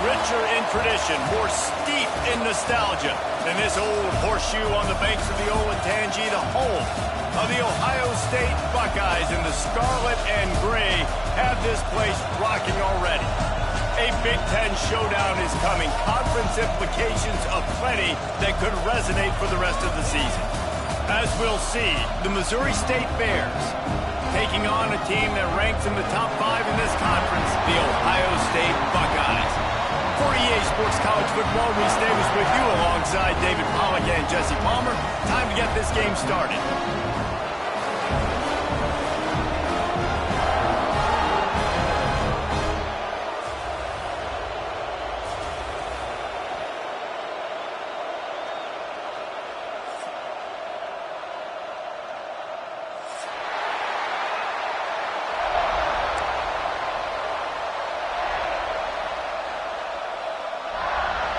richer in tradition, more steep in nostalgia than this old horseshoe on the banks of the Olentangy, the home of the Ohio State Buckeyes, and the scarlet and gray have this place rocking already. A Big Ten showdown is coming. Conference implications aplenty that could resonate for the rest of the season. As we'll see, the Missouri State Bears taking on a team that ranks in the top 5 in this conference, the Ohio State Buckeyes. For EA Sports College Football, Reese Davis with you alongside David Pollack and Jesse Palmer. Time to get this game started.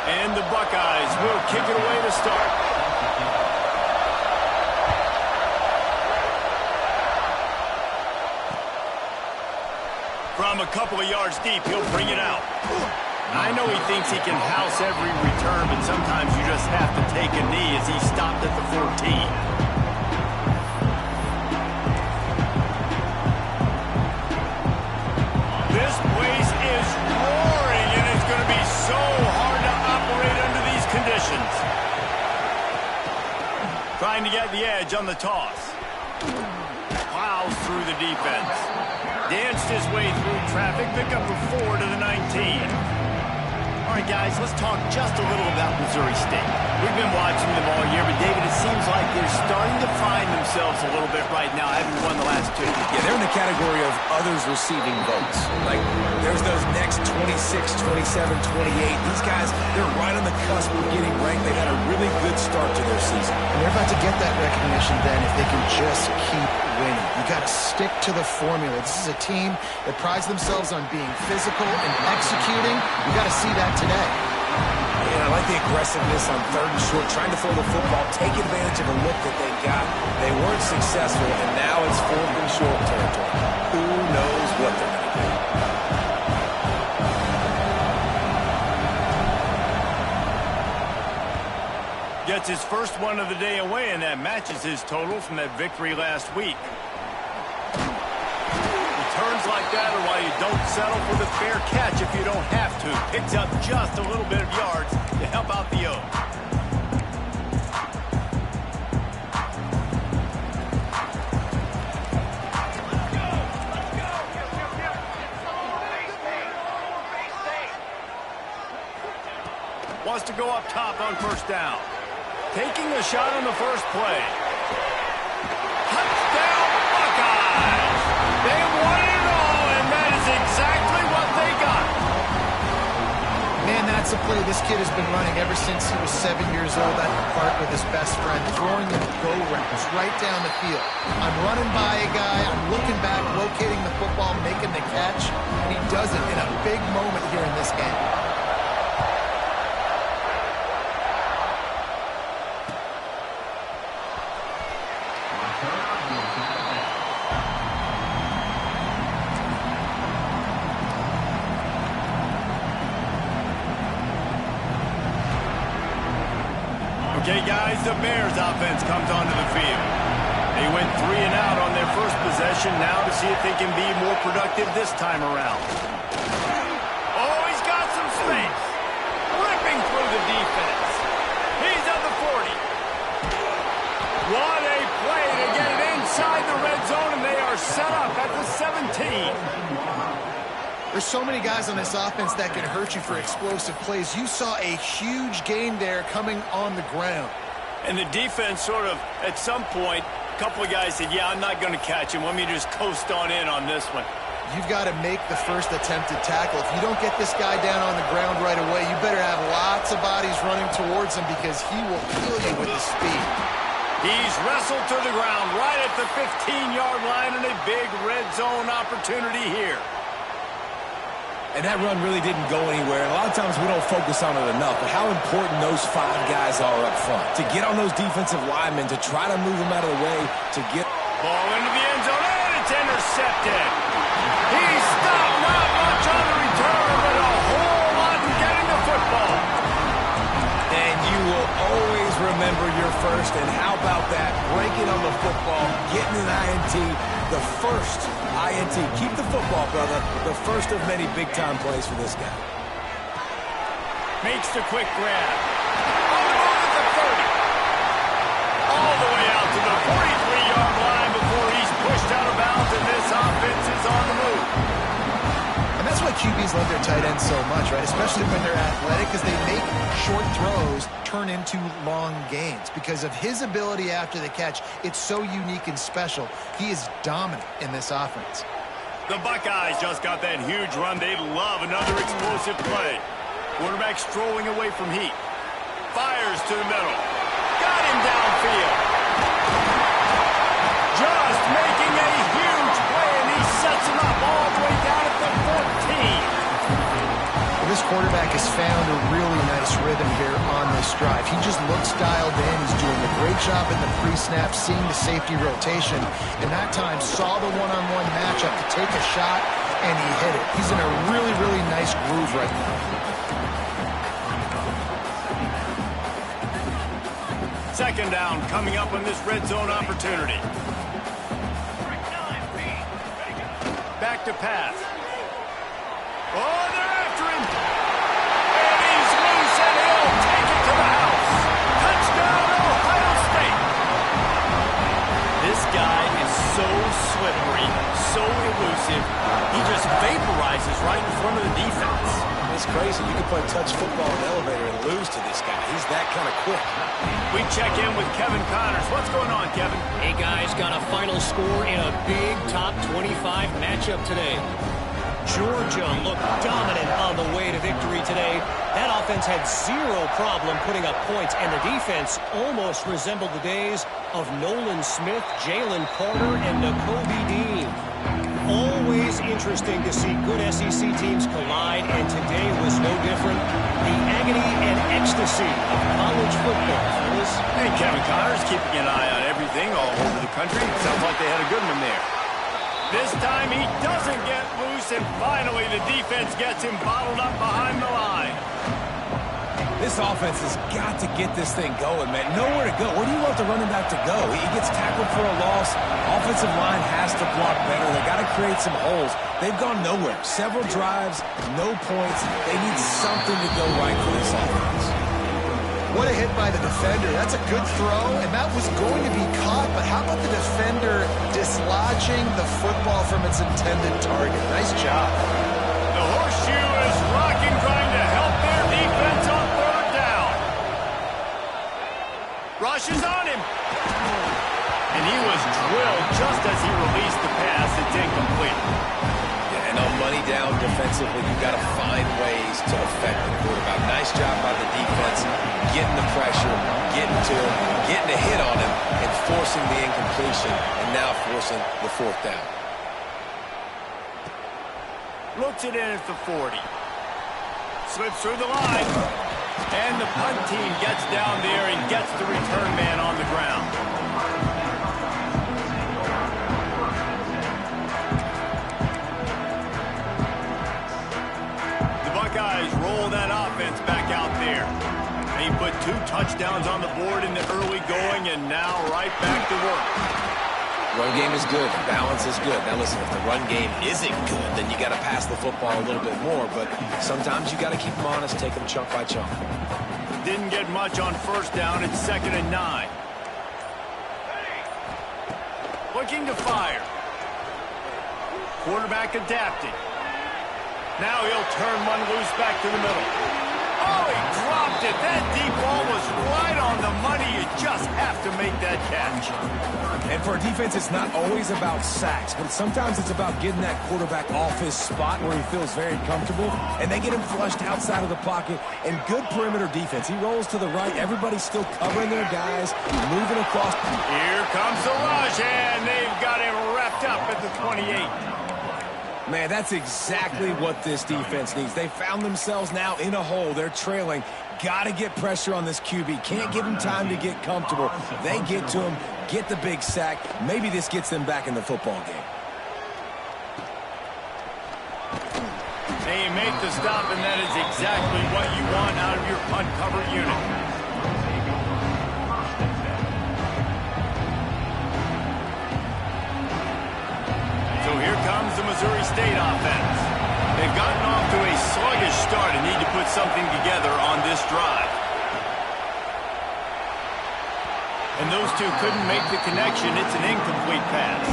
And the Buckeyes will kick it away to start. From a couple of yards deep, he'll bring it out. I know he thinks he can house every return, but sometimes you just have to take a knee as he stopped at the 14. This place is roaring, and it's going to be so hard to operate under these conditions. Trying to get the edge on the toss. Plows through the defense. Danced his way through traffic. Pick up a 4 to the 19. All right, guys, let's talk just a little about Missouri State. We've been watching them all year, but David, it seems like they're starting to find themselves a little bit right now, having won the last 2. Yeah, they're in the category of others receiving votes. Like, there's those next 26, 27, 28. These guys, they're right on the cusp of getting ranked. They've had a really good start to their season. And they're about to get that recognition then if they can just keep winning. You got to stick to the formula. This is a team that prides themselves on being physical and executing. You got to see that today. And I like the aggressiveness on 3rd and short, trying to throw the football, take advantage of a look that they got. They weren't successful, and now it's 4th and short territory. Who knows what they're going to do? Gets his first one of the day away, and that matches his total from that victory last week. Returns like that are why you don't settle for the fair catch if you don't have to. Picks up just a little bit of yards to help out the O. Wants to go up top on 1st down. Taking a shot on the first play. Touchdown, Buckeyes! They won it all, and that is exactly what they got. Man, that's a play this kid has been running ever since he was 7 years old at the park with his best friend, throwing them go routes right down the field. I'm running by a guy, I'm looking back, locating the football, making the catch, and he does it in a big moment here in this game. Okay, guys, the Bears offense comes onto the field. They went 3 and out on their first possession, now to see if they can be more productive this time around. Oh, he's got some space. Ripping through the defense. He's at the 40. What a play to get it inside the red zone, and they are set up at the 17. There's so many guys on this offense that can hurt you for explosive plays. You saw a huge gain there coming on the ground. And the defense sort of, at some point, a couple of guys said, yeah, I'm not going to catch him. Let me just coast on in on this one. You've got to make the first attempted tackle. If you don't get this guy down on the ground right away, you better have lots of bodies running towards him because he will kill you with his speed. He's wrestled to the ground right at the 15-yard line, and a big red zone opportunity here. And that run really didn't go anywhere. And a lot of times we don't focus on it enough, but how important those 5 guys are up front. To get on those defensive linemen, to try to move them out of the way, to get... Ball into the end zone, and it's intercepted. He stopped, not much on the return, but a whole lot in getting first, and how about that? Breaking on the football, getting an INT, the first INT. Keep the football, brother. The first of many big-time plays for this guy. Makes the quick grab. On the move at the 30. All the way out to the 43-yard line before he's pushed out of bounds, and this offense is on the move. And that's why QBs love their tight ends so much, right? Especially when they're athletic, because they make short throws turn into long gains. Because of his ability after the catch, it's so unique and special. He is dominant in this offense. The Buckeyes just got that huge run. They love another explosive play. Quarterback strolling away from heat. Fires to the middle. Got him downfield. Just making a huge play, and he sets him up all the way down at the 14. Well, this quarterback has found a really nice rhythm here on this drive. He just looks dialed in. He's doing a great job in the pre-snap, seeing the safety rotation, and that time saw the one-on-one matchup to take a shot, and he hit it. He's in a really, really nice groove right now. Second down coming up on this red zone opportunity. Back to pass. Oh, they're after him. And he's loose, and he'll take it to the house. Touchdown, Ohio State. This guy is so slippery, so elusive. He just vaporizes right in front of the defense. It's crazy. You can play touch football in an elevator and lose to this guy. He's that kind of quick. We check in with Kevin Connors. What's going on, Kevin? Hey, guys, got a final score in a big top 25 matchup today. Georgia looked dominant on the way to victory today. That offense had zero problem putting up points, and the defense almost resembled the days of Nolan Smith, Jalen Carter, and Nakobe Dean. Always interesting to see good SEC teams collide, and today was no different. The agony and ecstasy of college football, fellas. Hey, Kevin Connors keeping an eye on everything all over the country. Sounds like they had a good one there. This time he doesn't get loose, and finally the defense gets him bottled up behind the line. This offense has got to get this thing going, man. Nowhere to go. Where do you want the running back to go? He gets tackled for a loss. Offensive line has to block better. They got to create some holes. They've gone nowhere. Several drives, no points. They need something to go right for this offense. What a hit by the defender. That's a good throw, and that was going to be caught, but how about the defender dislodging the football from its intended target? Nice job. The horseshoe is rocking, trying to help their defense on third down. Rush is on him. And he was drilled just as he released the pass. It's incomplete. Yeah, and on money down defensively, you've got to find ways to affect the quarterback. Nice job by the defense, getting the pressure, getting to him, getting a hit on him, and forcing the incompletion, and now forcing the fourth down. Looks it in at the 40. Slips through the line. And the punt team gets down there and gets the return man on the ground. The Buckeyes roll that offense back out there. They put 2 touchdowns on the board in the early going, and now right back to work. Run game is good. Balance is good. Now listen, if the run game isn't good, then you got to pass the football a little bit more. But sometimes you got to keep them honest, take them chunk by chunk. Didn't get much on first down. It's 2nd and 9. Looking to fire. Quarterback adapting. Now he'll turn one loose back to the middle. Oh, he dropped it. That deep ball was right on the money. You just have to make that catch. And for a defense, it's not always about sacks, but sometimes it's about getting that quarterback off his spot where he feels very comfortable, and they get him flushed outside of the pocket, and good perimeter defense. He rolls to the right. Everybody's still covering their guys, moving across. Here comes the rush, and they've got him wrapped up at the 28. Man, that's exactly what this defense needs. They found themselves now in a hole. They're trailing. Got to get pressure on this QB. Can't give him time to get comfortable. They get to him, get the big sack. Maybe this gets them back in the football game. They make the stop, and that is exactly what you want out of your punt cover unit. Here comes the Missouri State offense. They've gotten off to a sluggish start and need to put something together on this drive. And those two couldn't make the connection. It's an incomplete pass.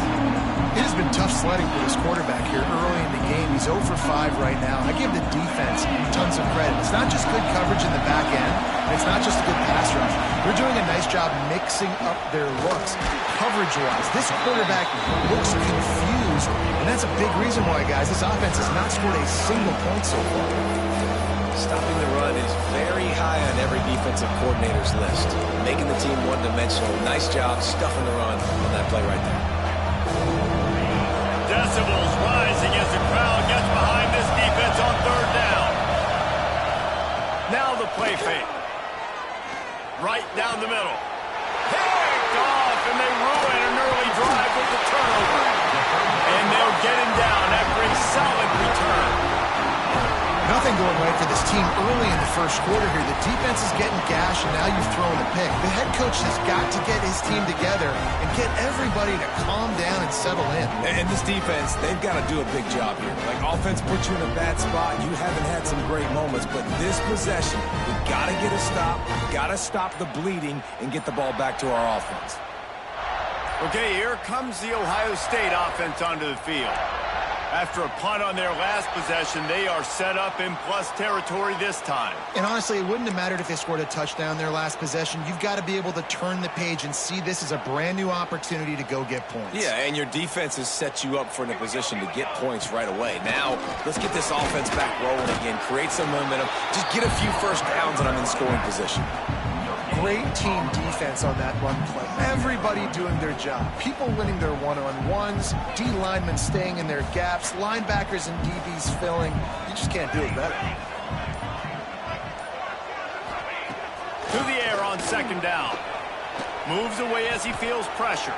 It has been tough sledding for this quarterback here early in the game. He's 0 for 5 right now. I give the defense tons of credit. It's not just good coverage in the back end. And it's not just a good pass rush. They're doing a nice job mixing up their looks coverage-wise. This quarterback looks confused, and that's a big reason why, guys, this offense has not scored a single point so far. Stopping the run is very high on every defensive coordinator's list. Making the team one-dimensional. Nice job stuffing the run on that play right there. Decibels rising as the crowd gets behind this defense on third down. Now the play fake. Right down the middle. Picked off, and they ruin an early drive with the turnover. And they'll get him down after a solid return. Nothing going right for this team early in the first quarter here. The defense is getting gashed, and now you've thrown a pick. The head coach has got to get his team together and get everybody to calm down and settle in. And this defense, they've got to do a big job here. Like, offense puts you in a bad spot. You haven't had some great moments, but this possession, we got to get a stop. We got to stop the bleeding and get the ball back to our offense. Okay, here comes the Ohio State offense onto the field. After a punt on their last possession, they are set up in plus territory this time. And honestly, it wouldn't have mattered if they scored a touchdown their last possession. You've got to be able to turn the page and see this as a brand new opportunity to go get points. Yeah, and your defense has set you up for a position to get points right away. Now, let's get this offense back rolling again, create some momentum, just get a few first downs and I'm in scoring position. Great team defense on that run play. Everybody doing their job. People winning their one-on-ones, D linemen staying in their gaps, linebackers and DBs filling. You just can't do it better. To the air on second down. Moves away as he feels pressure.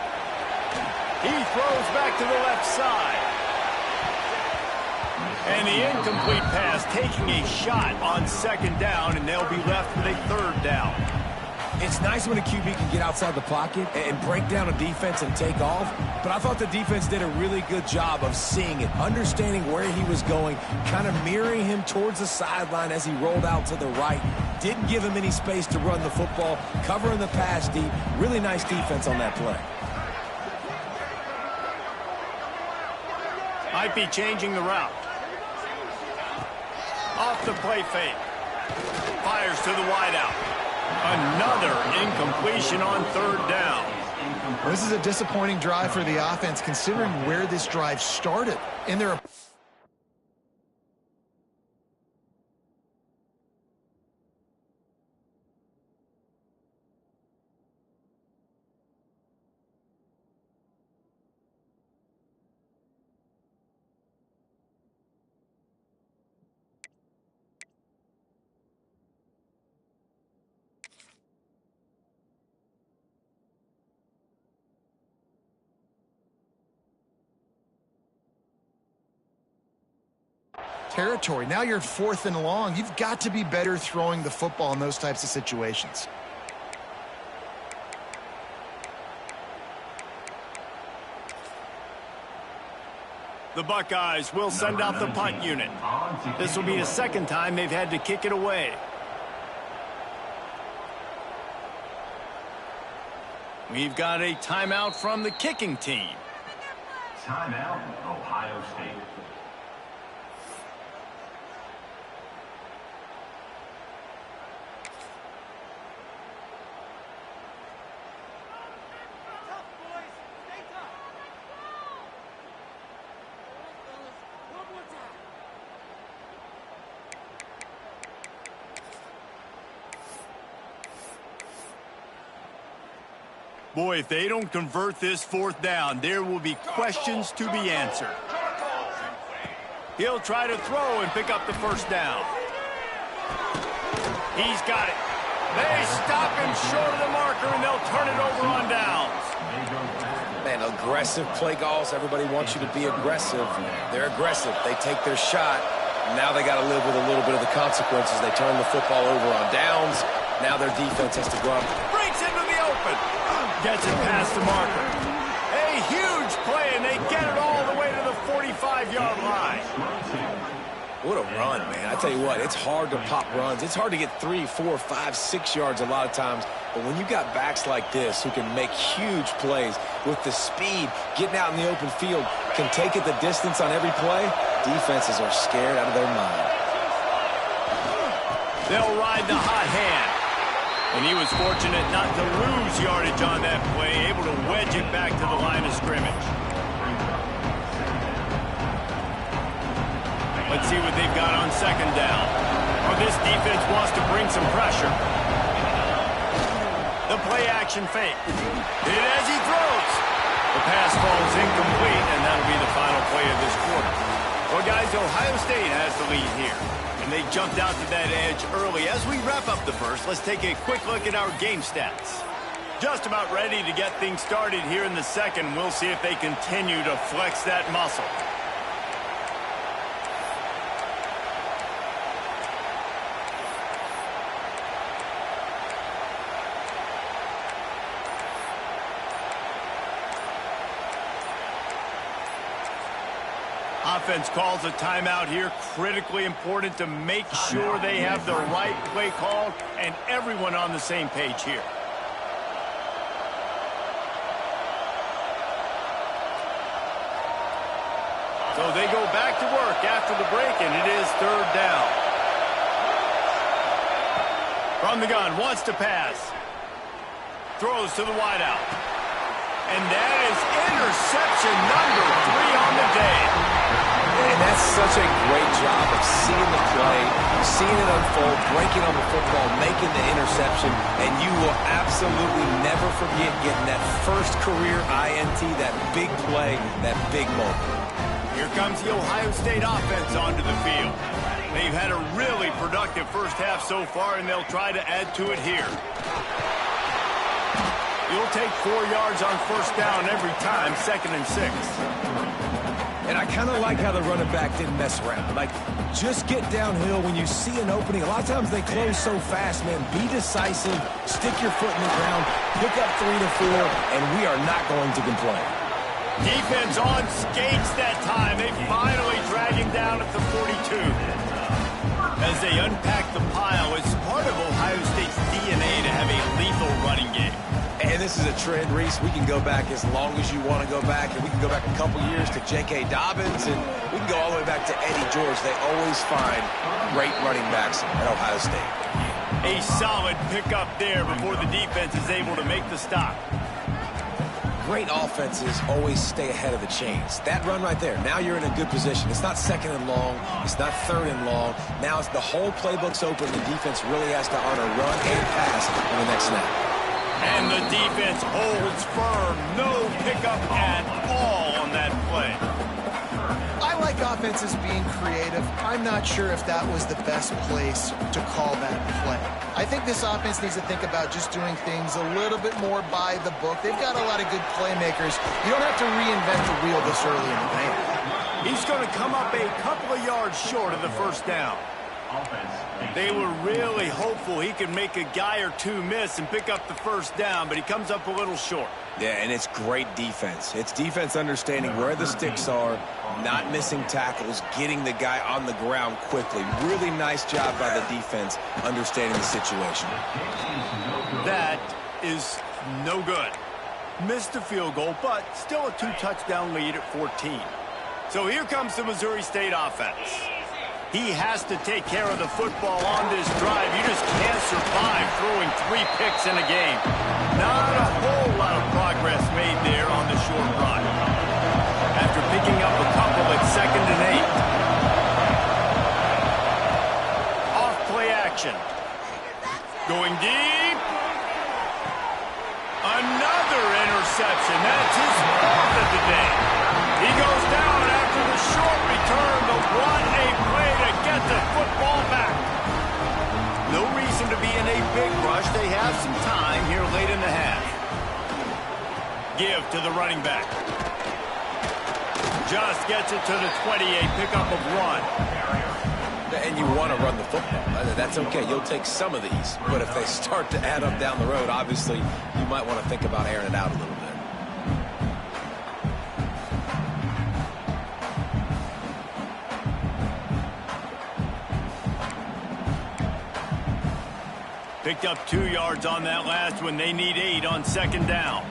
He throws back to the left side. And the incomplete pass taking a shot on second down, and they'll be left with a third down. It's nice when a QB can get outside the pocket and break down a defense and take off, but I thought the defense did a really good job of seeing it, understanding where he was going, kind of mirroring him towards the sideline as he rolled out to the right. Didn't give him any space to run the football, covering the pass deep. Really nice defense on that play. Might be changing the route. Off the play fake. Fires to the wideout. Another incompletion on third down. Well, this is a disappointing drive for the offense, considering where this drive started. And they're territory. Now you're 4th and long. You've got to be better throwing the football in those types of situations. The Buckeyes will send out the punt unit. This will be the second time they've had to kick it away. We've got a timeout from the kicking team. Timeout, Ohio State. Boy, if they don't convert this 4th down, there will be questions to be answered. He'll try to throw and pick up the first down. He's got it. They stop him short of the marker, and they'll turn it over on downs. Man, aggressive play calls. Everybody wants you to be aggressive. They're aggressive. They take their shot. Now they got to live with a little bit of the consequences. They turn the football over on downs. Now their defense has to go up. Breaks into the open. Gets it past the marker. A huge play, and they get it all the way to the 5-yard line. What a run, man. I tell you what, it's hard to pop runs. It's hard to get 3, 4, 5, 6 yards a lot of times. But when you got backs like this who can make huge plays with the speed, getting out in the open field, can take it the distance on every play, defenses are scared out of their mind. They'll ride the hot hand. And he was fortunate not to lose yardage on that play, able to wedge it back to the line of scrimmage. Let's see what they've got on second down. Well, this defense wants to bring some pressure. The play action fake. Hit as he throws. The pass falls incomplete, and that'll be the final play of this quarter. Well, guys, Ohio State has the lead here. And they jumped out to that edge early. As we wrap up the first, let's take a quick look at our game stats. Just about ready to get things started here in the second. We'll see if they continue to flex that muscle. Offense calls a timeout here. Critically important to make sure they have the right play called and everyone on the same page here. So they go back to work after the break, and it is third down. From the gun, wants to pass. Throws to the wideout. And that is interception number 3 on the day. And that's such a great job of seeing the play, seeing it unfold, breaking on the football, making the interception, and you will absolutely never forget getting that first career INT, that big play, that big moment. Here comes the Ohio State offense onto the field. They've had a really productive first half so far, and they'll try to add to it here. You'll take 4 yards on first down every time, 2nd and 6. And I kind of like how the running back didn't mess around. Like, just get downhill when you see an opening. A lot of times they close so fast, man. Be decisive, stick your foot in the ground, pick up 3 to 4, and we are not going to complain. Defense on skates that time. They finally drag him down at the 42. As they unpack the pile, it's part of Ohio State's DNA to have a lethal running game. And this is a trend, Reese. We can go back as long as you want to go back, and we can go back a couple years to J.K. Dobbins, and we can go all the way back to Eddie George. They always find great running backs at Ohio State. A solid pickup there before the defense is able to make the stop. Great offenses always stay ahead of the chains. That run right there, now you're in a good position. It's not 2nd and long. It's not 3rd and long. Now it's the whole playbook's open. The defense really has to honor run and pass on the next snap. And the defense holds firm. No pickup at all on that play. I like offenses being creative. I'm not sure if that was the best place to call that play. I think this offense needs to think about just doing things a little bit more by the book. They've got a lot of good playmakers. You don't have to reinvent the wheel this early in the game. He's going to come up a couple of yards short of the first down. They were really hopeful he could make a guy or two miss and pick up the first down, but he comes up a little short. Yeah, and it's great defense. It's defense understanding where the sticks are, not missing tackles, getting the guy on the ground quickly. Really nice job by the defense understanding the situation. That is no good. Missed the field goal, but still a 2-touchdown lead at 14. So here comes the Missouri State offense. He has to take care of the football on this drive. You just can't survive throwing 3 picks in a game. Not a whole lot of progress made there on the short run. After picking up a couple at 2nd and 8. Off play action. Going deep. Another interception. That's his 4th of the day. He goes down after the short return. What a play to get the football back. No reason to be in a big rush. They have some time here late in the half. Give to the running back. Just gets it to the 28, pickup of 1. And you want to run the football. That's okay. You'll take some of these. But if they start to add up down the road, obviously, you might want to think about airing it out a little bit. Picked up 2 yards on that last one. They need 8 on second down.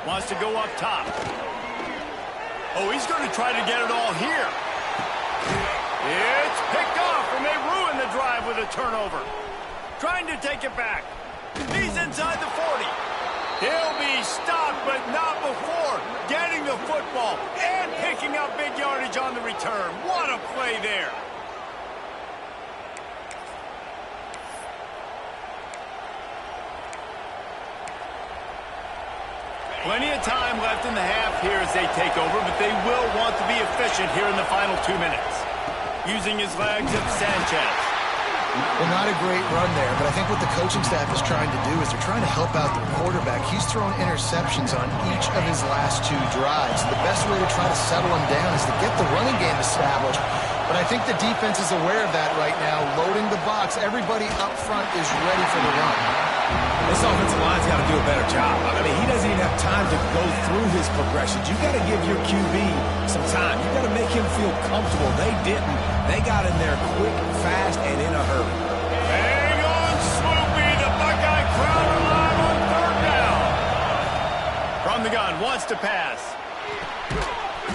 Wants to go up top. Oh, he's going to try to get it all here. It's picked off, and they ruin the drive with a turnover. Trying to take it back. He's inside the 40. He'll be stopped, but not before getting the football and picking up big yardage on the return. What a play there. Plenty of time left in the half here as they take over, but they will want to be efficient here in the final 2 minutes. Using his legs of Sanchez. Well, not a great run there, but I think what the coaching staff is trying to do is they're trying to help out the quarterback. He's thrown interceptions on each of his last 2 drives. The best way to try to settle him down is to get the running game established. But I think the defense is aware of that right now, loading the box. Everybody up front is ready for the run. This offensive line's got to do a better job. I mean, he doesn't even have time to go through his progressions. You've got to give your QB some time. You've got to make him feel comfortable. They didn't. They got in there quick, fast, and in a hurry. Hang on, Swoopy. The Buckeye crowd alive on third down. From the gun, wants to pass.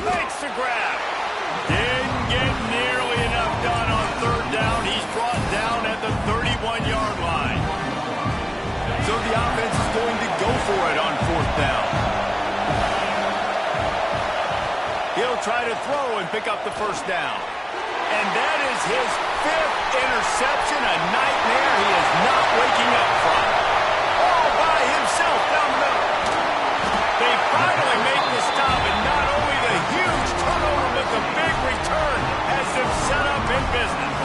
Makes the grab. Didn't get nearly enough done on third down. He's brought down at the 31-yard line. So the offense is going to go for it on fourth down. He'll try to throw and pick up the first down. And that is his 5th interception, a nightmare he is not waking up from. All by himself down the middle. They finally make the stop, and not only the huge turnover, but the big return has them set up in business.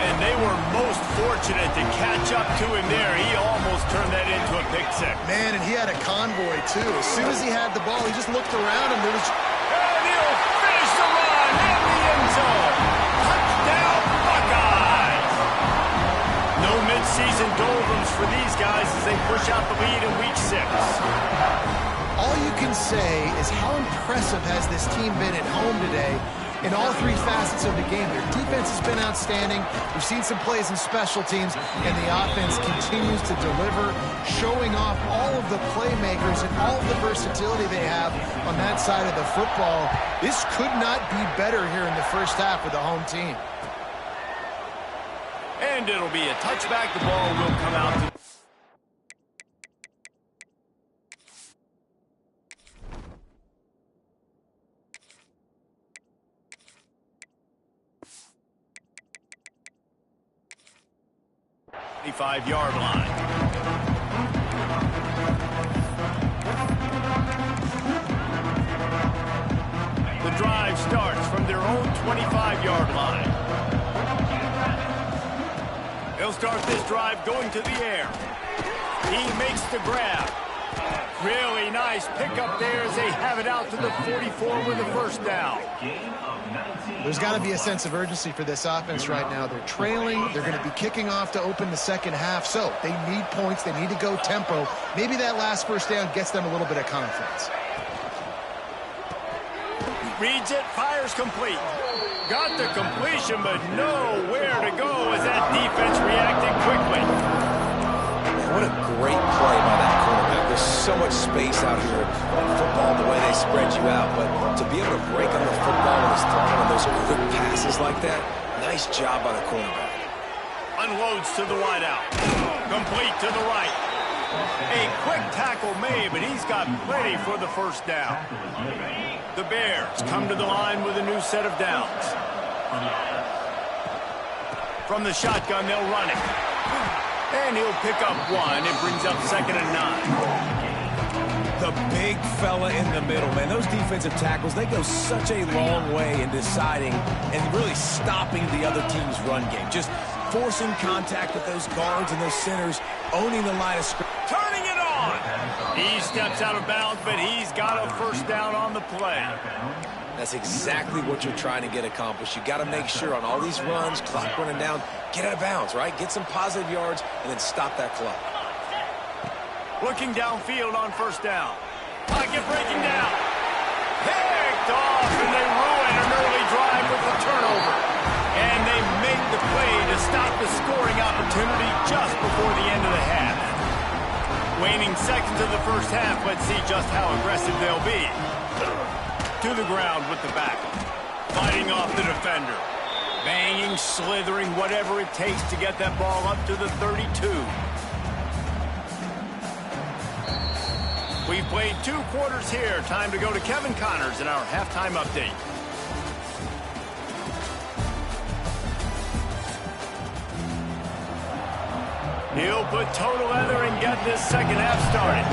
And they were most fortunate to catch up to him there. He almost turned that into a pick six. Man, and he had a convoy, too. As soon as he had the ball, he just looked around and there was... And he'll finish the run in the end zone. Touchdown, Buckeyes! No midseason doldrums for these guys as they push out the lead in week 6. All you can say is how impressive has this team been at home today in all 3 facets of the game. Their defense has been outstanding. We've seen some plays in special teams, and the offense continues to deliver, showing off all of the playmakers and all of the versatility they have on that side of the football. This could not be better here in the first half with the home team. And it'll be a touchback. The ball will come out to... 25-yard line. The drive starts from their own 25-yard line. They'll start this drive going to the air. He makes the grab. Really nice pickup there as they have it out to the 44 with the first down. There's got to be a sense of urgency for this offense right now. They're trailing. They're going to be kicking off to open the second half. So they need points. They need to go tempo. Maybe that last first down gets them a little bit of confidence. Reads it, fires complete. Got the completion, but nowhere to go as that defense reacted quickly. What a great play by that quarterback. There's so much space out here in football, the way they spread you out. But to be able to break on the football when it's throwing on those quick passes like that, nice job by the quarterback. Unloads to the wideout. Complete to the right. A quick tackle made, but he's got plenty for the first down. The Bears come to the line with a new set of downs. From the shotgun, they'll run it. And he'll pick up 1. It brings up 2nd and 9. The big fella in the middle, man. Those defensive tackles, they go such a long way in deciding and really stopping the other team's run game. Just forcing contact with those guards and those centers, owning the line of scrimmage. Turning it on. He steps out of bounds, but he's got a first down on the play. That's exactly what you're trying to get accomplished. You got to make sure on all these runs, clock running down, get out of bounds, right? Get some positive yards and then stop that clock. Looking downfield on first down. Pocket breaking down. Picked off, and they ruin an early drive with the turnover. And they make the play to stop a scoring opportunity just before the end of the half. Waning seconds of the first half, let's see just how aggressive they'll be. To the ground with the back. Fighting off the defender. Banging, slithering, whatever it takes to get that ball up to the 32. We've played 2 quarters here. Time to go to Kevin Connors in our halftime update. He'll put total leather and get this second half started.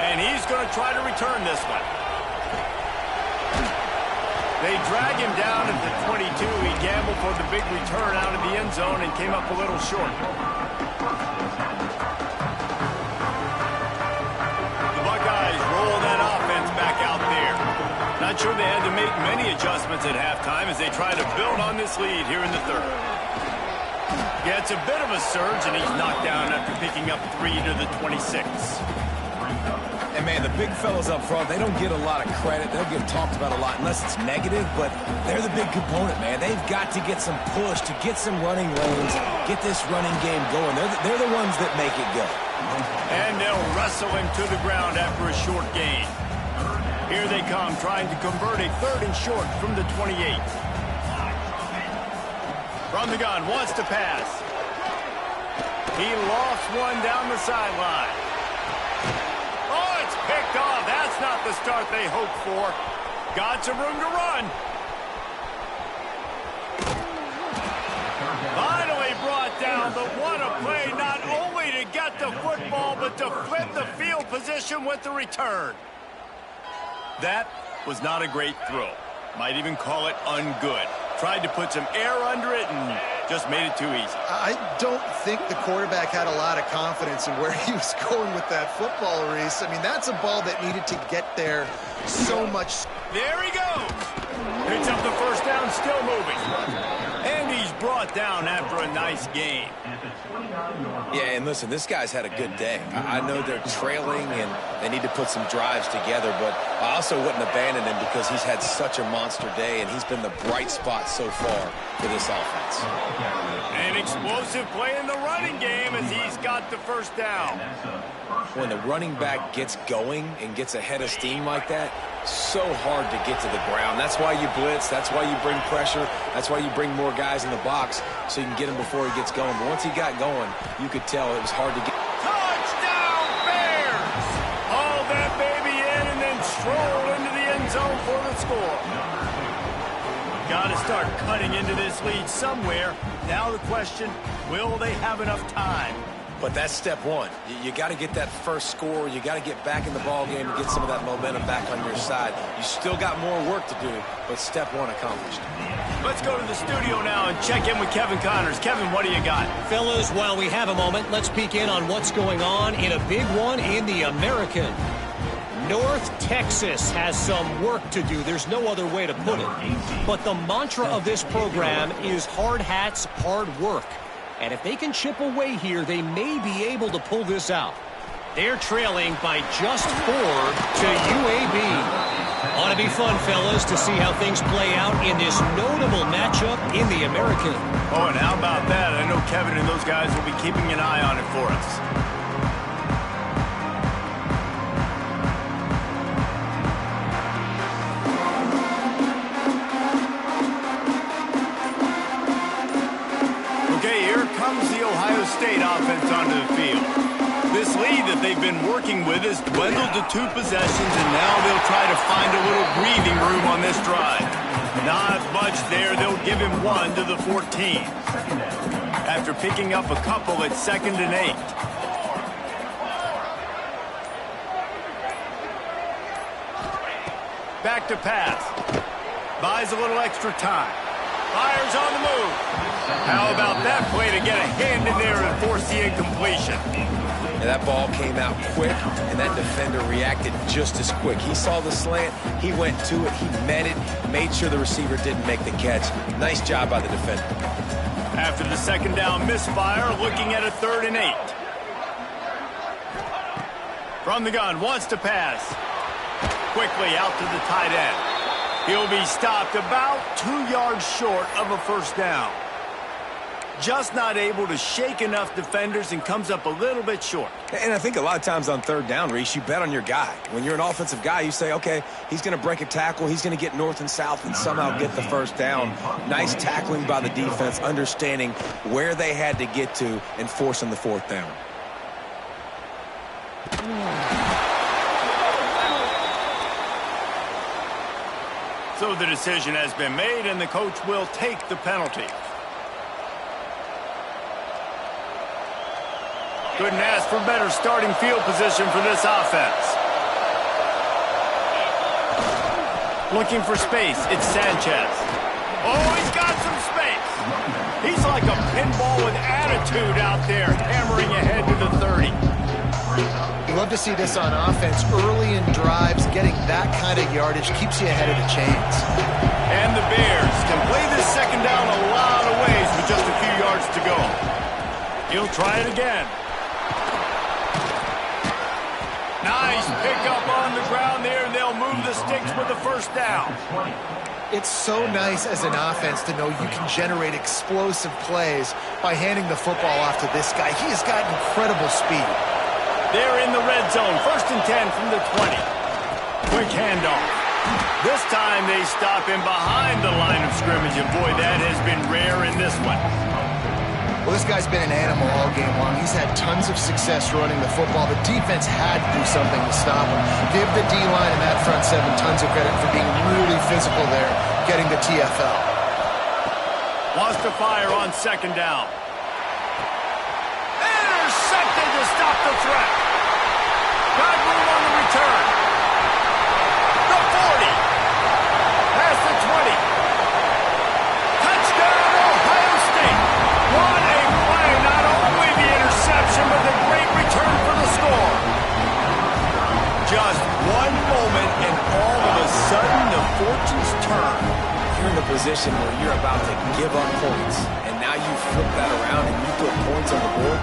And he's going to try to return this one. They drag him down at the 22. He gambled for the big return out of the end zone and came up a little short. The Buckeyes roll that offense back out there. Not sure they had to make many adjustments at halftime as they try to build on this lead here in the third. Gets a bit of a surge, and he's knocked down after picking up 3 to the 26. And, man, the big fellas up front, they don't get a lot of credit. They'll get talked about a lot unless it's negative, but they're the big component, man. They've got to get some push, to get some running lanes, get this running game going. They're the ones that make it go. And they'll wrestle him to the ground after a short gain. Here they come, trying to convert a 3rd and short from the 28. From the gun, wants to pass. He lofts one down the sideline. Oh, it's picked off. That's not the start they hoped for. Got some room to run. Finally brought down, but what a play, not only to get the football, but to flip the field position with the return. That was not a great throw. Might even call it ungood. Tried to put some air under it and just made it too easy. I don't think the quarterback had a lot of confidence in where he was going with that football, Reese. I mean, that's a ball that needed to get there so much. There he goes. Picks up the first down, still moving. And he's brought down after a nice game. Yeah, and listen, this guy's had a good day. I know they're trailing and they need to put some drives together, but I also wouldn't abandon him because he's had such a monster day and he's been the bright spot so far for this offense. An explosive play in the running game as he's got the first down. When the running back gets going and gets a head of steam like that, so hard to get to the ground. That's why you blitz. That's why you bring pressure. That's why you bring more guys in the box so you can get him before he gets going. But once he got going, you could tell it was hard to get. Touchdown, Bears! Haul that baby in and then stroll into the end zone for the score. Got to start cutting into this lead somewhere. Now the question, will they have enough time? But that's step one. You got to get that first score. You got to get back in the ball game and get some of that momentum back on your side. You still got more work to do, but step one accomplished. Let's go to the studio now and check in with Kevin Connors. Kevin, what do you got? Fellas, while we have a moment, let's peek in on what's going on in a big one in the American. North Texas has some work to do. There's no other way to put it. But the mantra of this program is hard hats, hard work. And if they can chip away here, they may be able to pull this out. They're trailing by just 4 to UAB. Ought to be fun, fellas, to see how things play out in this notable matchup in the American. Oh, and how about that? I know Kevin and those guys will be keeping an eye on it for us. Ohio State offense onto the field. This lead that they've been working with has dwindled to 2 possessions, and now they'll try to find a little breathing room on this drive. Not much there. They'll give him 1 to the 14. After picking up a couple at 2nd and 8. Back to pass. Buys a little extra time. Fires on the move. How about that play to get a hand in there and force the incompletion? And that ball came out quick, and that defender reacted just as quick. He saw the slant, he went to it, he met it, made sure the receiver didn't make the catch. Nice job by the defender. After the 2nd down misfire, looking at a 3rd and 8. From the gun, wants to pass. quickly out to the tight end. He'll be stopped about 2 yards short of a first down. Just not able to shake enough defenders and comes up a little bit short. And I think a lot of times on third down, Reese, you bet on your guy. When you're an offensive guy, you say, okay, he's going to break a tackle, he's going to get north and south and somehow get the first down. Nice tackling by the defense, understanding where they had to get to and forcing the fourth down. So the decision has been made, and the coach will take the penalty. Couldn't ask for better starting field position for this offense. Looking for space, it's Sanchez. Oh, he's got some space. He's like a pinball with attitude out there, hammering ahead to the 30. You love to see this on offense. Early in drives, getting that kind of yardage keeps you ahead of the chains. And the Bears can play this second down a lot of ways with just a few yards to go. He'll try it again. Nice pickup on the ground there, and they'll move the sticks with the first down. It's so nice as an offense to know you can generate explosive plays by handing the football off to this guy. He has got incredible speed. They're in the red zone, 1st and 10 from the 20. Quick handoff. This time they stop him behind the line of scrimmage, and boy, that has been rare in this one. Well, this guy's been an animal all game long. He's had tons of success running the football. The defense had to do something to stop him. Give the D-line and that front seven tons of credit for being really physical there, getting the TFL. Wants to fire on second down. Intercepted to stop the threat. Got room on the return. The 40. Past the 20. Touchdown, Ohio State. What a play. Not only the interception, but the great return for the score. Just one moment, and all of a sudden, the fortunes turn. You're in the position where you're about to give up points, and now you flip that around and you put points on the board.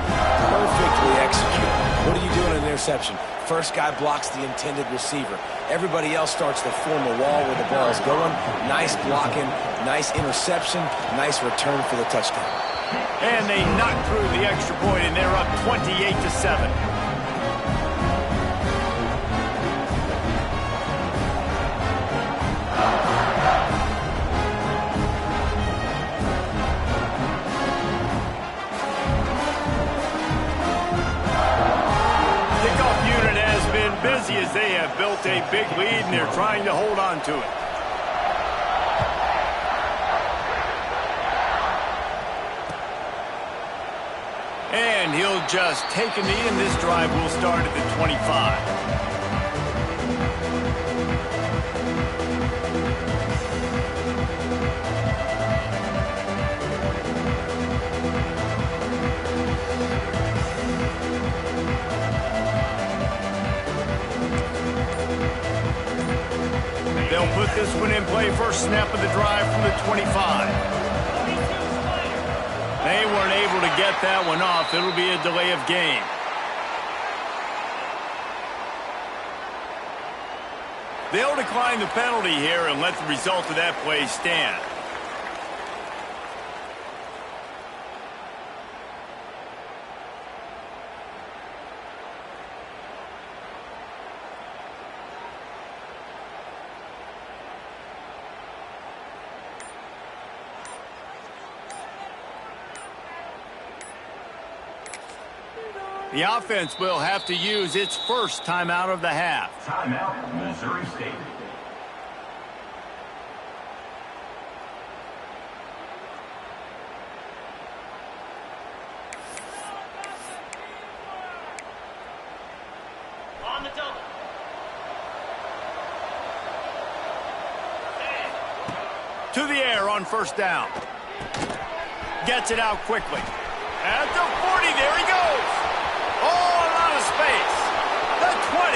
Perfectly executed. What do you do in an interception? First guy blocks the intended receiver. Everybody else starts to form a wall where the ball's going. Nice blocking, nice interception, nice return for the touchdown. And they knock through the extra point, and they're up 28-7. Busy as they have built a big lead, and they're trying to hold on to it. And he'll just take a knee, and this drive will start at the 25. They'll put this one in play, first snap of the drive from the 25. They weren't able to get that one off. It'll be a delay of game. They'll decline the penalty here and let the result of that play stand. The offense will have to use its first timeout of the half. Timeout, Missouri State. On the double. To the air on first down. Gets it out quickly. At the 40, there he goes. Oh, a lot of space. The 20.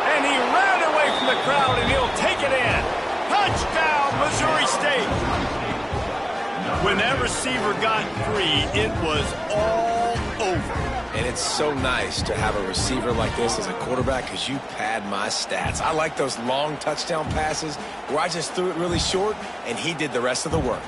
And he ran away from the crowd, and he'll take it in. Touchdown, Missouri State. When that receiver got free, it was all over. And It's so nice to have a receiver like this as a quarterback because you pad my stats. I like those long touchdown passes where I just threw it really short and he did the rest of the work.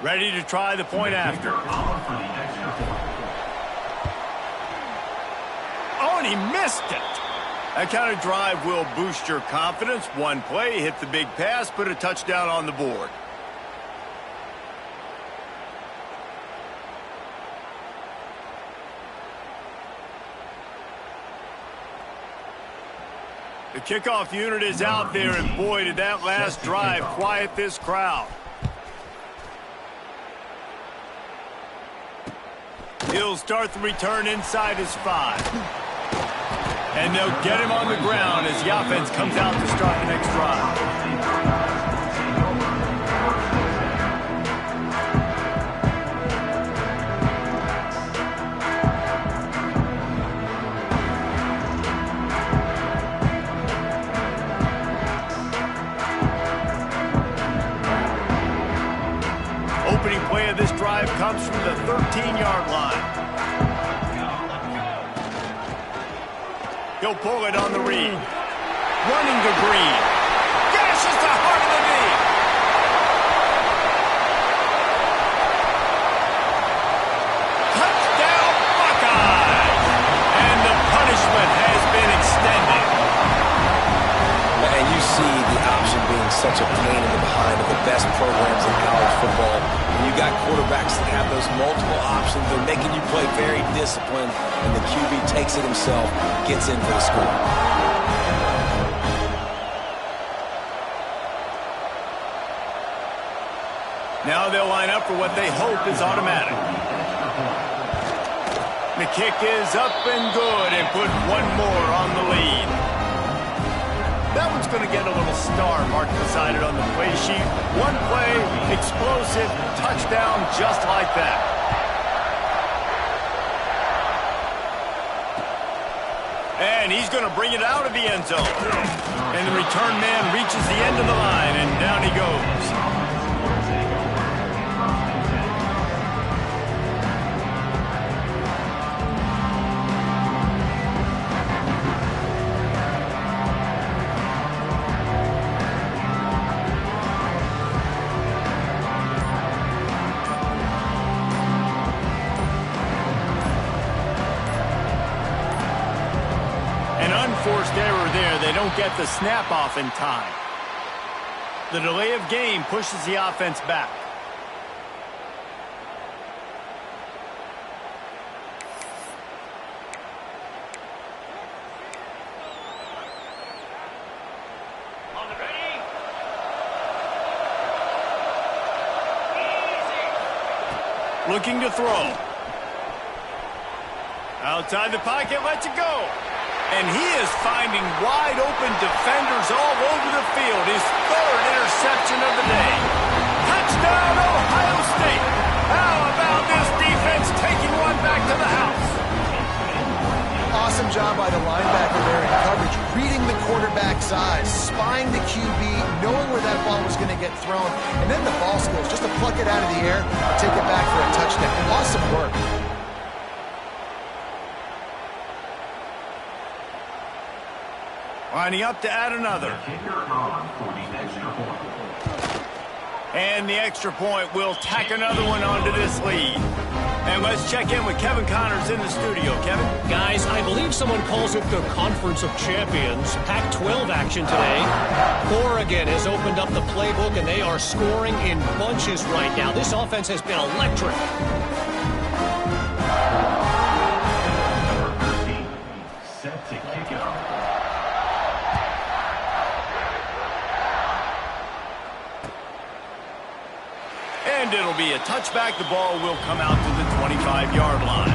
Ready to try the point after. Oh, and he missed it. That kind of drive will boost your confidence. One play, hit the big pass, put a touchdown on the board. The kickoff unit is out there, and boy, did that last drive quiet this crowd. He'll start the return inside his 5. And they'll get him on the ground as the offense comes out to start the next drive. Opening play of this drive comes from the 13-yard line. He'll pull it on the read. Running to Green. Gashes the heart of the knee. Touchdown, Buckeyes! And the punishment has been extended. And you see the option being such a pain in the behind of the best programs in college football. When you got quarterbacks that have those multiple options, they're making you play very disciplined, and the QB takes it himself, gets in for the score. Now they'll line up for what they hope is automatic. The kick is up and good, and put one more on the lead. That one's going to get a little star marked beside it on the play sheet. One play, explosive, touchdown just like that. And he's going to bring it out of the end zone. And the return man reaches the end of the line, and down he goes. Forced error there. They don't get the snap off in time. The delay of game pushes the offense back. On the ready. Looking to throw. Outside the pocket, lets it go. And he is finding wide-open defenders all over the field. His third interception of the day. Touchdown, Ohio State. How about this defense taking one back to the house? Awesome job by the linebacker there in coverage, reading the quarterback's eyes, spying the QB, knowing where that ball was going to get thrown, and then the ball skills, just to pluck it out of the air, take it back for a touchdown. Awesome work. Lining up to add another. And the extra point will tack another one onto this lead. And let's check in with Kevin Connors in the studio. Kevin? Guys, I believe someone calls it the Conference of Champions. Pac-12 action today. Oregon has opened up the playbook, and they are scoring in bunches right now. This offense has been electric. Number 13, set to kick it off. And it'll be a touchback. The ball will come out to the 25-yard line.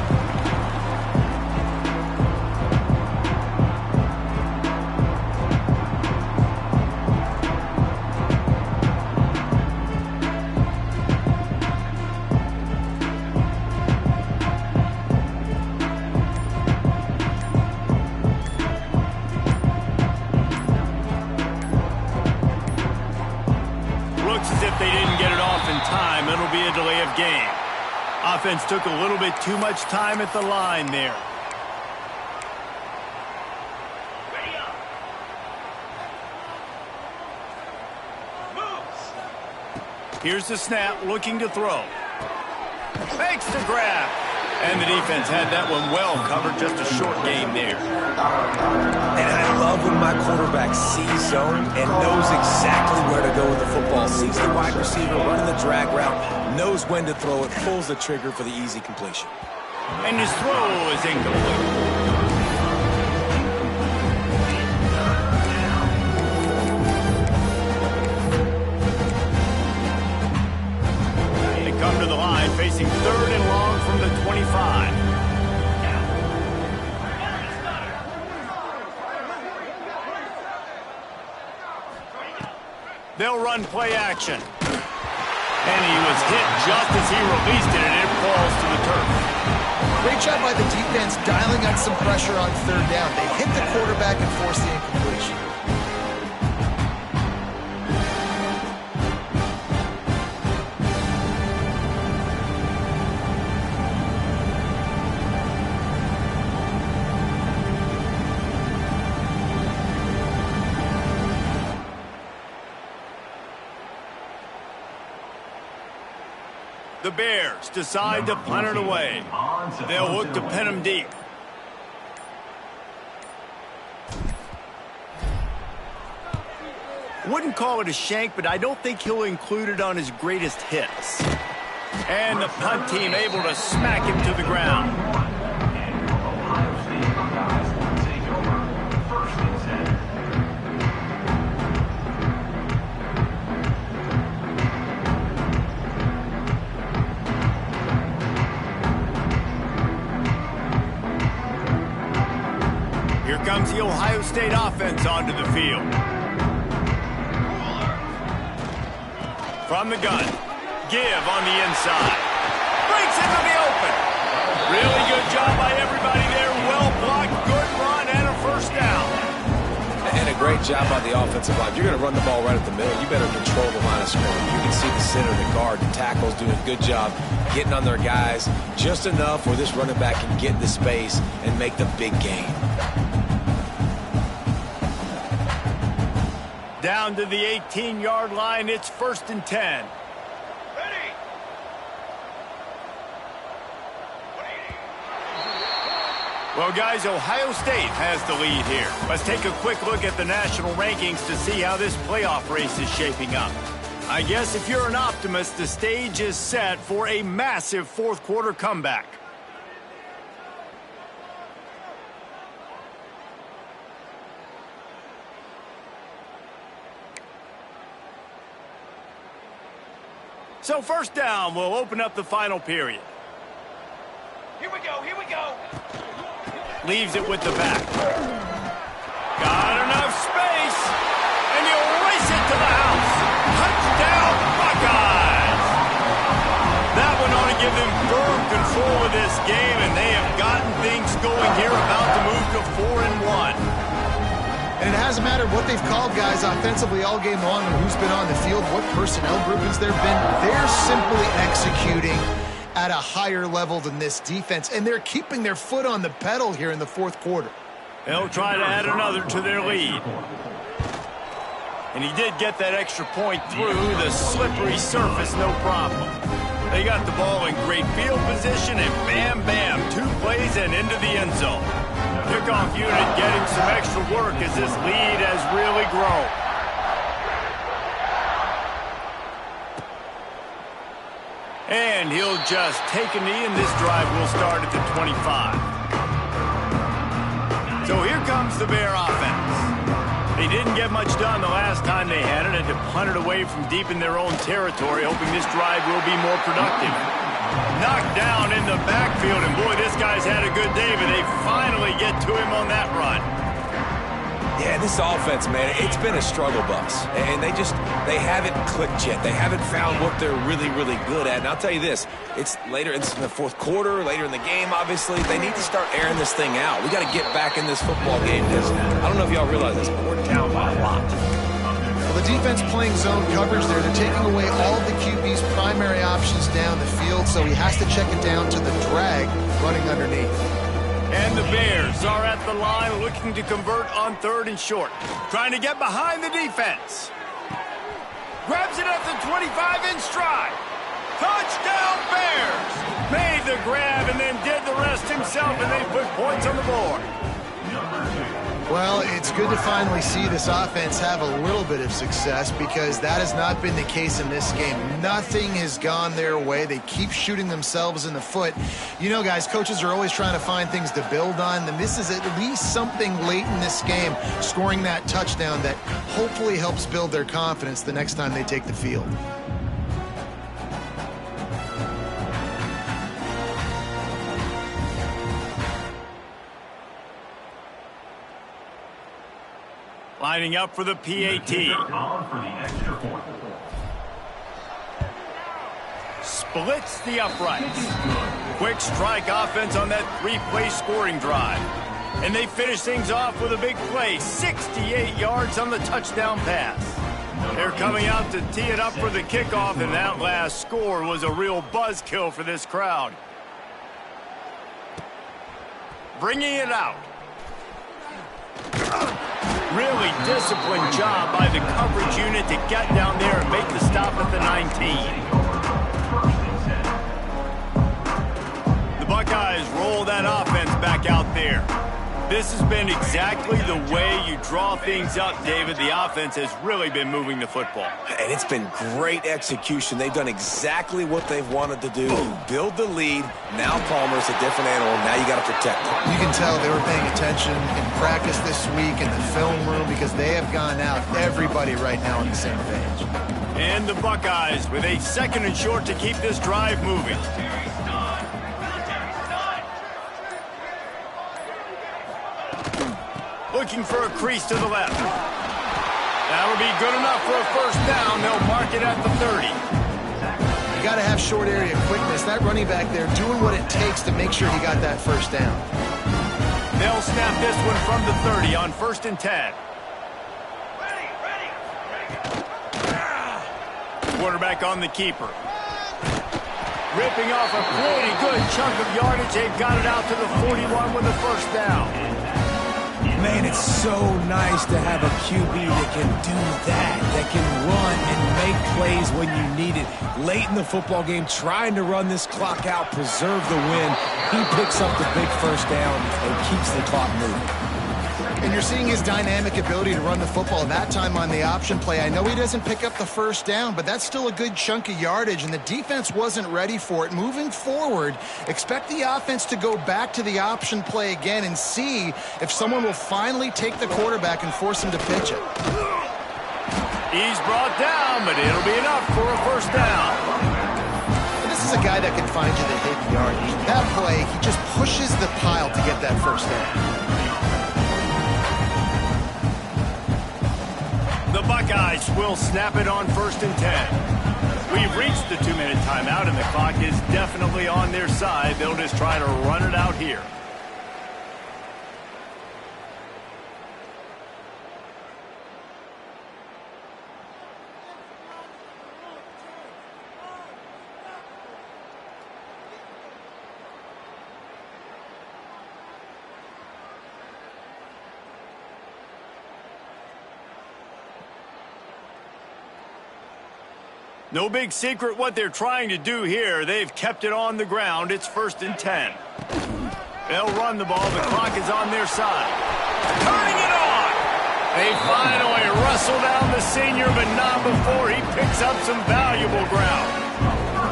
Offense took a little bit too much time at the line there. Here's the snap, looking to throw. Makes the grab. And the defense had that one well covered, just a short game there. And I love when my quarterback sees zone and knows exactly where to go with the football. Sees the wide receiver running the drag route, knows when to throw it, pulls the trigger for the easy completion. And his throw is incomplete. Come to the line, facing 3rd and long from the 25. They'll run play action. And he was hit just as he released it, and it falls to the turf. Great job by the defense dialing up some pressure on 3rd down. They hit the quarterback and forced the incompletion. The Bears decide to punt it away. They'll look to pin him deep. Wouldn't call it a shank, but I don't think he'll include it on his greatest hits. And the punt team able to smack him to the ground. Here comes the Ohio State offense onto the field. From the gun, give on the inside. Breaks into the open. Really good job by everybody there. Well blocked, good run, and a first down. And a great job by the offensive line. You're going to run the ball right at the middle. You better control the line of scrimmage. You can see the center, the guard, the tackles doing a good job getting on their guys. Just enough where this running back can get into space and make the big gain. Down to the 18-yard line, it's 1st and 10. Well, guys, Ohio State has the lead here. Let's take a quick look at the national rankings to see how this playoff race is shaping up. I guess if you're an optimist, the stage is set for a massive 4th quarter comeback. So 1st down will open up the final period. Here we go, here we go. Leaves it with the back. Got enough space, and he'll race it to the house. Touchdown, Buckeyes! That one ought to give them firm control of this game, and they have gotten things going here, about to move to 4-1. And it hasn't mattered what they've called guys offensively all game long or who's been on the field, what personnel groupings there have been. They're simply executing at a higher level than this defense, and they're keeping their foot on the pedal here in the 4th quarter. They'll try to add another to their lead. And he did get that extra point through the slippery surface, no problem. They got the ball in great field position, and bam, bam, 2 plays and into the end zone. Kickoff unit getting some extra work as this lead has really grown. And he'll just take a knee, and this drive will start at the 25. So here comes the Bear offense. They didn't get much done the last time they had it, and to punt it away from deep in their own territory, hoping this drive will be more productive. Knocked down in the backfield, and boy, this guy's had a good day, but they finally get to him on that run. Yeah, this offense, man, it's been a struggle bus. And they haven't clicked yet. They haven't found what they're really, really good at. And I'll tell you this, it's later in the 4th quarter, later in the game, obviously. They need to start airing this thing out. We got to get back in this football game because I don't know if y'all realize this, but we're down by a lot. Well, the defense playing zone coverage there. They're taking away all of the QB's primary options down the field, so he has to check it down to the drag running underneath. And the Bears are at the line looking to convert on 3rd and short. Trying to get behind the defense. Grabs it at the 25 in stride. Touchdown Bears! Made the grab and then did the rest himself, and they put points on the board. Well, it's good to finally see this offense have a little bit of success because that has not been the case in this game. Nothing has gone their way. They keep shooting themselves in the foot. You know, guys, coaches are always trying to find things to build on, and this is at least something late in this game, scoring that touchdown that hopefully helps build their confidence the next time they take the field. Lining up for the PAT. On for the extra point. Splits the uprights. Quick strike offense on that 3-play scoring drive. And they finish things off with a big play. 68 yards on the touchdown pass. They're coming out to tee it up for the kickoff, and that last score was a real buzzkill for this crowd. Bringing it out. Really disciplined job by the coverage unit to get down there and make the stop at the 19. The Buckeyes roll that offense back out there. This has been exactly the way you draw things up, David. The offense has really been moving the football. And it's been great execution. They've done exactly what they've wanted to do. Build the lead. Now Palmer's a different animal. Now you got to protect him. You can tell they were paying attention in practice this week in the film room because they have gone out, everybody right now on the same page. And the Buckeyes with a 2nd and short to keep this drive moving. Looking for a crease to the left. That'll be good enough for a 1st down. They'll mark it at the 30. You got to have short area quickness. That running back there doing what it takes to make sure he got that 1st down. They'll snap this one from the 30 on 1st and 10. Quarterback on the keeper. Ripping off a pretty good chunk of yardage. They've got it out to the 41 with the 1st down. Man, it's so nice to have a QB that can do that can run and make plays when you need it. Late in the football game, trying to run this clock out, preserve the win. He picks up the big 1st down and keeps the clock moving. And you're seeing his dynamic ability to run the football that time on the option play. I know he doesn't pick up the 1st down, but that's still a good chunk of yardage, and the defense wasn't ready for it. Moving forward, expect the offense to go back to the option play again and see if someone will finally take the quarterback and force him to pitch it. He's brought down, but it'll be enough for a 1st down. And this is a guy that can find you the hidden yardage. That play, he just pushes the pile to get that 1st down. The Buckeyes will snap it on 1st and 10. We've reached the 2-minute timeout, and the clock is definitely on their side. They'll just try to run it out here. No big secret what they're trying to do here. They've kept it on the ground. It's 1st and 10. They'll run the ball. The clock is on their side. Turning it on! They finally wrestle down the senior, but not before he picks up some valuable ground.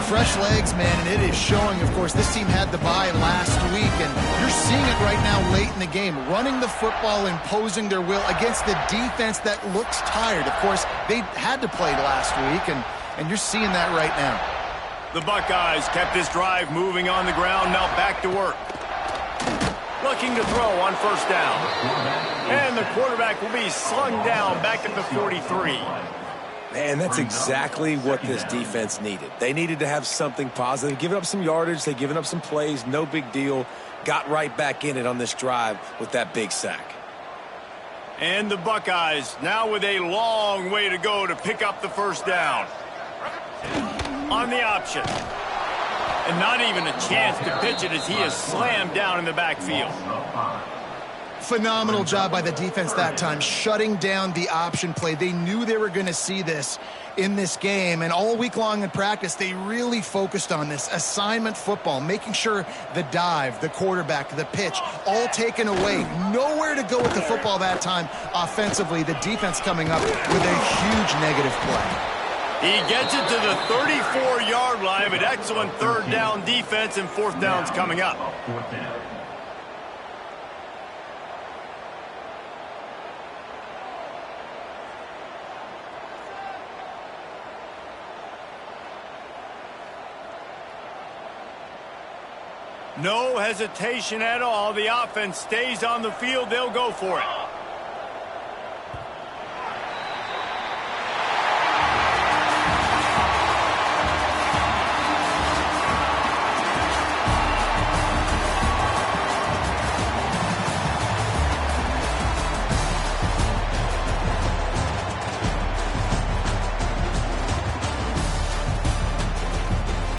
Fresh legs, man, and it is showing. Of course, this team had the bye last week, and you're seeing it right now late in the game. Running the football, imposing their will against the defense that looks tired. Of course, they had to play last week, and you're seeing that right now. The Buckeyes kept this drive moving on the ground. Now back to work. Looking to throw on 1st down. And the quarterback will be slung down back at the 43. Man, that's exactly what this defense needed. They needed to have something positive. Giving up some yardage, they've given up some plays, no big deal. Got right back in it on this drive with that big sack. And the Buckeyes now with a long way to go to pick up the first down. On the option. And not even a chance to pitch it as he is slammed down in the backfield. Phenomenal job by the defense that time, shutting down the option play. They knew they were going to see this in this game, and all week long in practice, they really focused on this assignment football, making sure the dive, the quarterback, the pitch, all taken away. Nowhere to go with the football that time offensively. The defense coming up with a huge negative play. He gets it to the 34-yard line, but excellent third down defense, and fourth down's coming up. No hesitation at all. The offense stays on the field. They'll go for it.